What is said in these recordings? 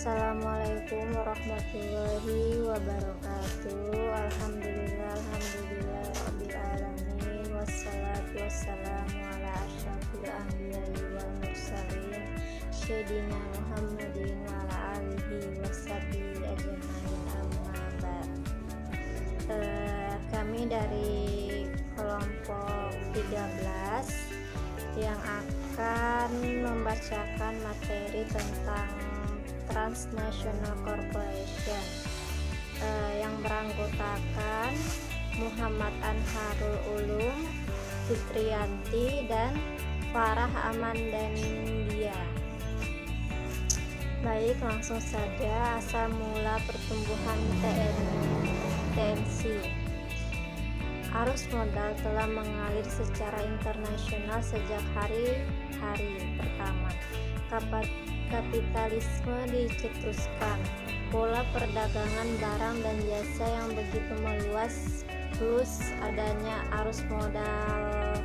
Assalamualaikum warahmatullahi wabarakatuh. Alhamdulillah rabbil alamin, wassalatu wassalamu ala asyrafil anbiya'i wal mursalin sayyidina Muhammadin wa ala alihi washabihi ajmain, amma ba'd. Kami dari kelompok 13 yang akan membacakan materi tentang Transnational Corporation yang beranggotakan Muhammad Anharul Ulum, Fitriyanti, dan Farah Amandandia. Baik, langsung saja. Asal mula pertumbuhan TNC. Arus modal telah mengalir secara internasional sejak hari pertama kapitalisme dicetuskan. Pola perdagangan barang dan jasa yang begitu meluas, plus adanya arus modal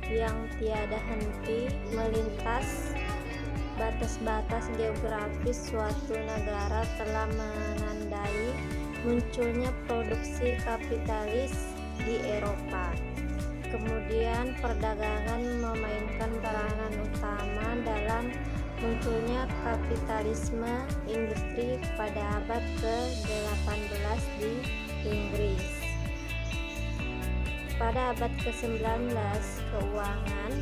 yang tiada henti melintas batas-batas geografis suatu negara telah menandai munculnya produksi kapitalis di Eropa. Kemudian perdagangan memainkan peranan utama dalam munculnya kapitalisme industri pada abad ke-18 di Inggris. Pada abad ke-19, keuangan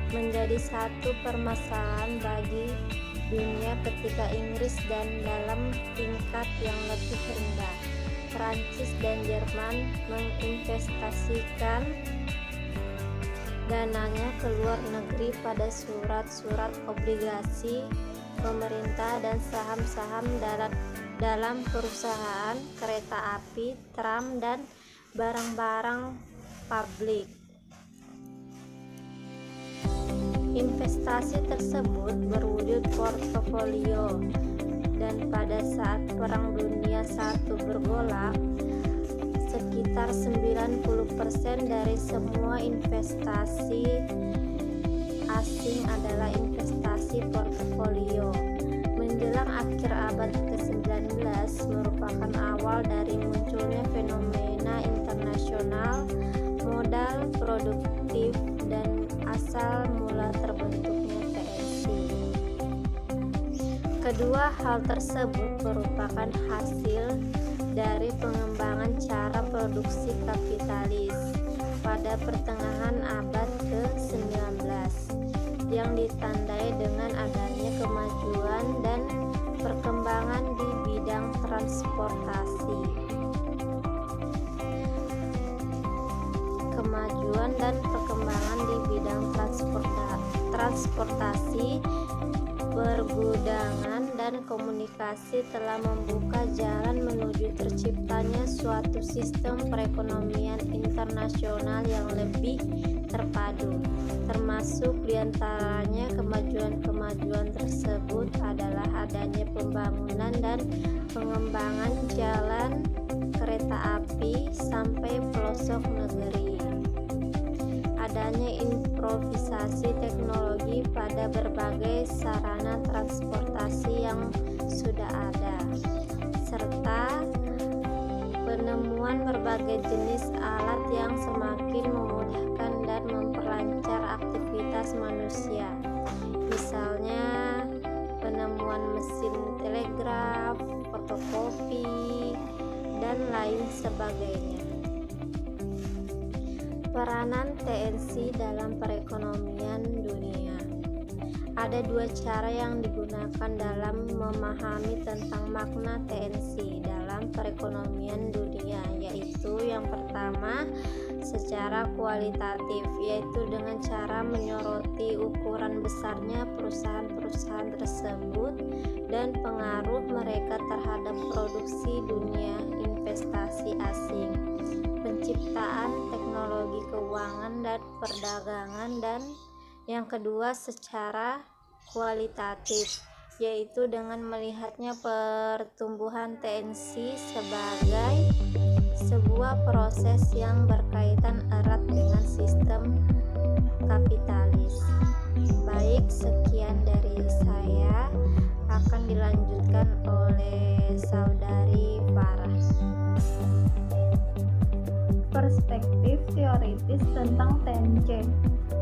menjadi satu permasalahan bagi dunia ketika Inggris dan dalam tingkat yang lebih rendah, Prancis dan Jerman menginvestasikan dananya ke luar negeri pada surat-surat obligasi pemerintah dan saham-saham dalam perusahaan kereta api, tram, dan barang-barang publik. Investasi tersebut berwujud portofolio, dan pada saat Perang Dunia I bergolak, sekitar 90% dari semua investasi asing adalah investasi portofolio. Menjelang akhir abad ke-19 merupakan awal dari munculnya fenomena internasional modal produktif dan asal mula terbentuknya TNC. Kedua hal tersebut merupakan hasil dari pengembangan cara produksi kapitalis pada pertengahan abad ke-19 yang ditandai dengan adanya kemajuan dan perkembangan di bidang transportasi. Transportasi, pergudangan, dan komunikasi telah membuka jalan menuju terciptanya suatu sistem perekonomian internasional yang lebih terpadu. Termasuk diantaranya kemajuan tersebut adalah adanya pembangunan dan pengembangan jalan kereta api sampai pelosok negeri. Adanya improvisasi teknologi pada berbagai sarana transportasi yang sudah ada, serta penemuan berbagai jenis alat yang semakin memudahkan dan memperlancar aktivitas manusia. Misalnya penemuan mesin telegraf, fotokopi, dan lain sebagainya. Peranan TNC dalam perekonomian dunia. Ada dua cara yang digunakan dalam memahami tentang makna TNC dalam perekonomian dunia, yaitu yang pertama secara kualitatif, yaitu dengan cara menyoroti ukuran besarnya perusahaan-perusahaan tersebut dan pengaruh mereka terhadap produksi dunia, investasi asing, penciptaan teknologi keuangan dan perdagangan. Dan yang kedua secara kualitatif, yaitu dengan melihatnya pertumbuhan TNC sebagai sebuah proses yang berkaitan erat dengan sistem kapitalis. Baik, sekian dari saya. akan dilanjutkan oleh saudari Farah. Perspektif teoritis tentang TNC.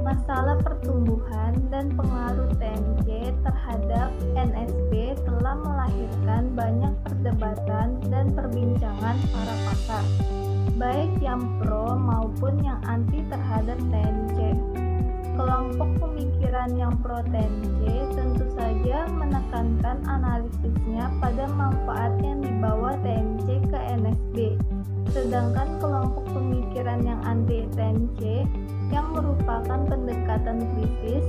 Masalah pertumbuhan dan pengaruh TNC terhadap NSB telah melahirkan banyak perdebatan dan perbincangan para pakar, baik yang pro maupun yang anti terhadap TNC. Kelompok pemikiran yang pro TNC tentu saja menekankan analisisnya pada manfaat yang dibawa TNC ke NSB. Sedangkan kelompok pemikiran yang anti TNC yang merupakan pendekatan kritis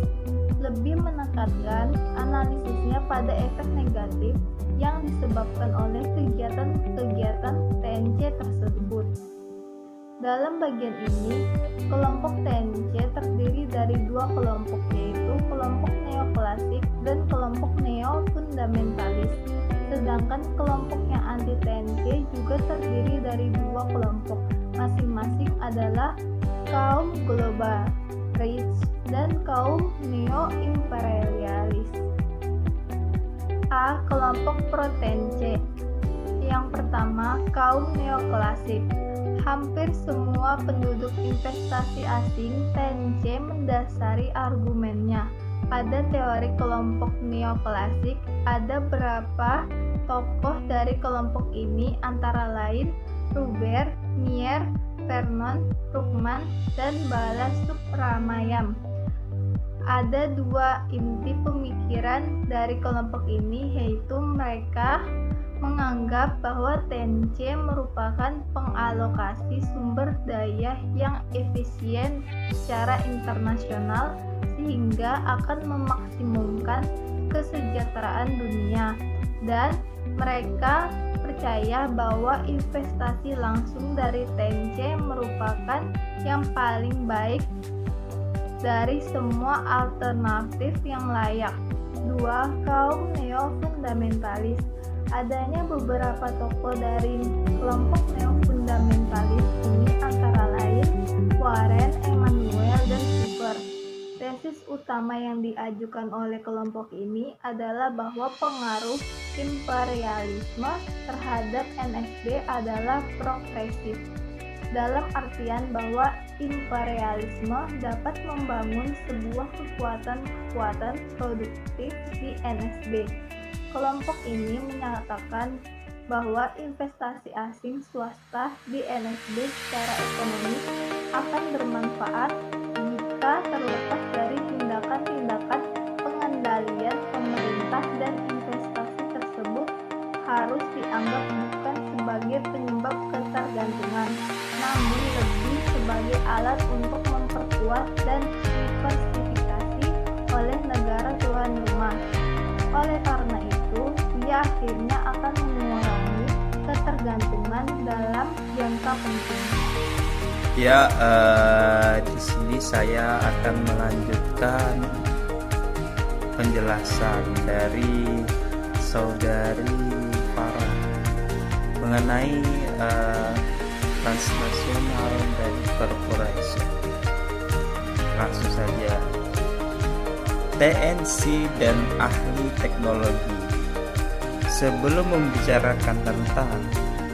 lebih menekankan analisisnya pada efek negatif yang disebabkan oleh kegiatan-kegiatan TNC tersebut. Dalam bagian ini, kelompok TNC terdiri dari dua kelompok, yaitu kelompok neoklasik dan kelompok neo-fundamentalis. Sedangkan kelompok yang anti TNC juga terdiri dari dua kelompok, masing-masing adalah kaum globalis dan kaum neo-imperialis. A. Kelompok pro-TNC. Yang pertama, kaum neoklasik. Hampir semua penduduk investasi asing TNC mendasari argumennya pada teori kelompok neoklasik. Ada beberapa tokoh dari kelompok ini, antara lain Ruber, Mier, Vernon, Ruckman, dan Balasubramanyam. Ada dua inti pemikiran dari kelompok ini, yaitu mereka menganggap bahwa TNC merupakan pengalokasi sumber daya yang efisien secara internasional sehingga akan memaksimumkan kesejahteraan dunia, dan mereka percaya bahwa investasi langsung dari TNC merupakan yang paling baik dari semua alternatif yang layak. 2. Kaum neo-fundamentalis. Adanya beberapa tokoh dari kelompok neo-fundamentalis ini, antara lain Warren, Emmanuel, dan Cooper. Tesis utama yang diajukan oleh kelompok ini adalah bahwa pengaruh imperialisme terhadap NSB adalah progresif, dalam artian bahwa imperialisme dapat membangun sebuah kekuatan produktif di NSB. Kelompok ini menyatakan bahwa investasi asing swasta di NSB secara ekonomis akan bermanfaat jika terlepas dari tindakan-tindakan pengendalian pemerintah, dan investasi tersebut harus dianggap bukan sebagai penyebab ketergantungan, namun lebih sebagai alat untuk memperkuat dan diversifikasi oleh negara tuan rumah. Oleh karena itu, dia akhirnya akan mengurangi ketergantungan dalam jangka penting. Ya, di sini saya akan melanjutkan penjelasan dari saudari Farah mengenai transnasional dan corporation. Langsung saja. TNC dan ahli teknologi. Sebelum membicarakan tentang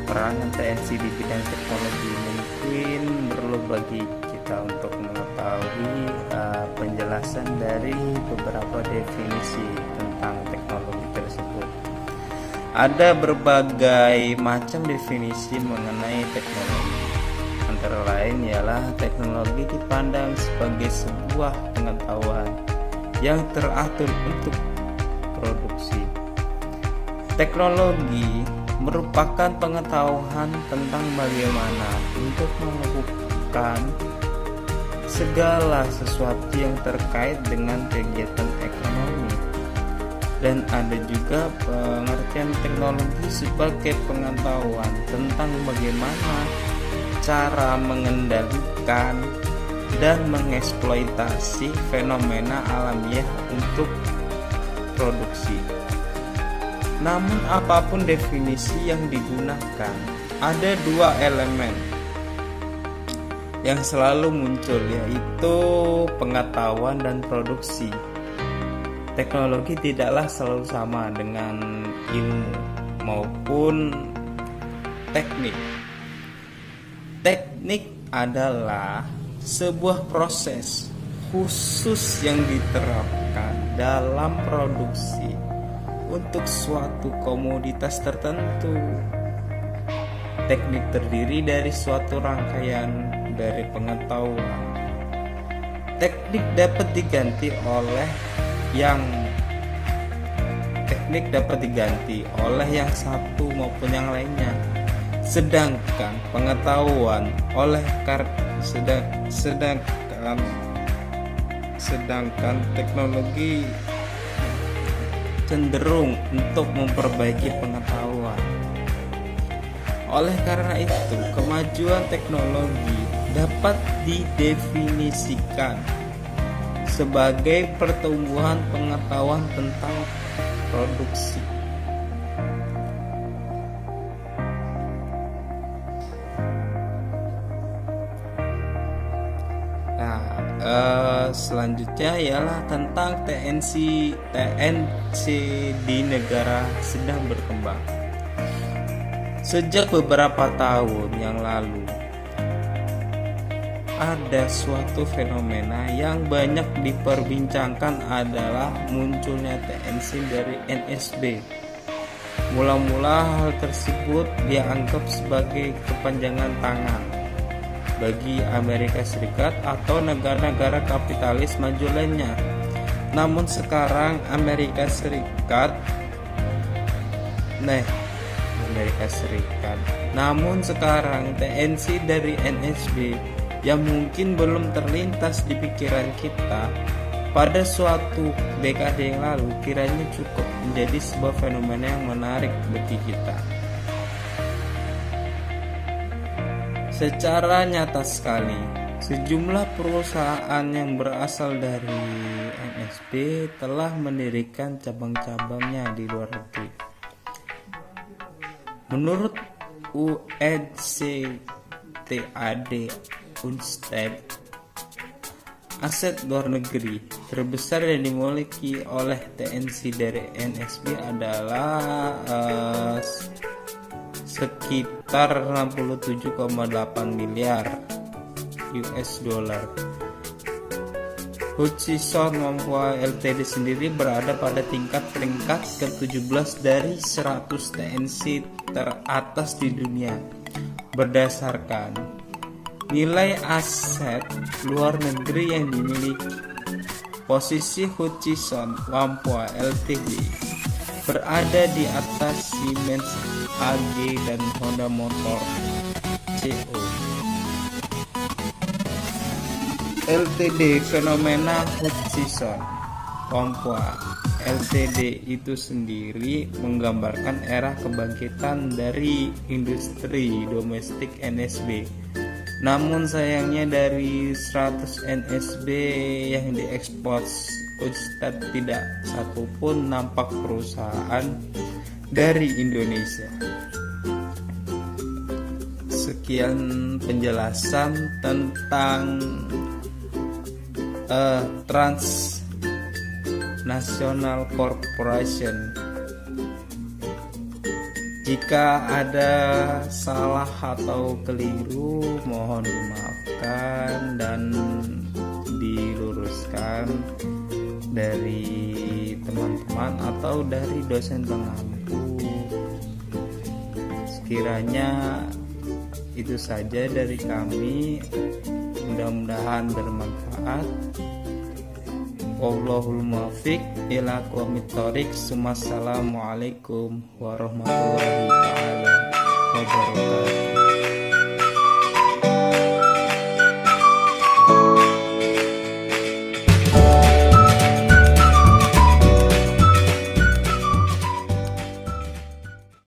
peranan TNC di bidang teknologi, mungkin perlu bagi kita untuk mengetahui penjelasan dari beberapa definisi tentang teknologi tersebut. Ada berbagai macam definisi mengenai teknologi. Antara lain ialah teknologi dipandang sebagai sebuah pengetahuan yang teratur untuk produksi. Teknologi merupakan pengetahuan tentang bagaimana untuk melakukan segala sesuatu yang terkait dengan kegiatan ekonomi. Dan ada juga pengertian teknologi sebagai pengetahuan tentang bagaimana cara mengendalikan dan mengeksploitasi fenomena alamiah untuk produksi. Namun apapun definisi yang digunakan, ada dua elemen yang selalu muncul, yaitu pengetahuan dan produksi. teknologi tidaklah selalu sama dengan ilmu maupun teknik. Teknik adalah sebuah proses khusus yang diterapkan dalam produksi untuk suatu komoditas tertentu. Teknik terdiri dari suatu rangkaian dari pengetahuan. Teknik dapat diganti oleh yang satu maupun yang lainnya. Sedangkan pengetahuan sedangkan teknologi cenderung untuk memperbaiki pengetahuan. Oleh karena itu, kemajuan teknologi dapat didefinisikan sebagai pertumbuhan pengetahuan tentang produksi. Selanjutnya ialah tentang TNC di negara sedang berkembang. Sejak beberapa tahun yang lalu, ada suatu fenomena yang banyak diperbincangkan adalah munculnya TNC dari NSB. Mula-mula hal tersebut dianggap sebagai kepanjangan tangan bagi Amerika Serikat atau negara-negara kapitalis maju lainnya. Namun sekarang TNC dari NSB yang mungkin belum terlintas di pikiran kita pada suatu dekade yang lalu kiranya cukup menjadi sebuah fenomena yang menarik bagi kita. Secara nyata sekali, sejumlah perusahaan yang berasal dari NSB telah mendirikan cabang-cabangnya di luar negeri. Menurut UNCTAD, aset luar negeri terbesar yang dimiliki oleh TNC dari NSB adalah sekitar 67,8 miliar US dollar. Hutchison Whampoa Ltd sendiri berada pada peringkat ke-17 dari 100 TNC teratas di dunia berdasarkan nilai aset luar negeri yang dimiliki. Posisi Hutchison Whampoa Ltd berada di atas Siemens AG dan Honda Motor CO Ltd. Fenomena Hutchison Whampoa Ltd itu sendiri menggambarkan era kebangkitan dari industri domestik NSB. Namun sayangnya dari 100 NSB yang diekspor Ustad tidak satupun nampak perusahaan dari Indonesia. Sekian penjelasan tentang Transnational Corporation. Jika ada salah atau keliru, mohon dimaafkan dan diluruskan dari teman-teman atau dari dosen pengampu. Sekiranya itu saja dari kami, mudah-mudahan bermanfaat. Wallahul muwaffiq ila aqwamit thoriq. Wassalamualaikum warahmatullahi wabarakatuh.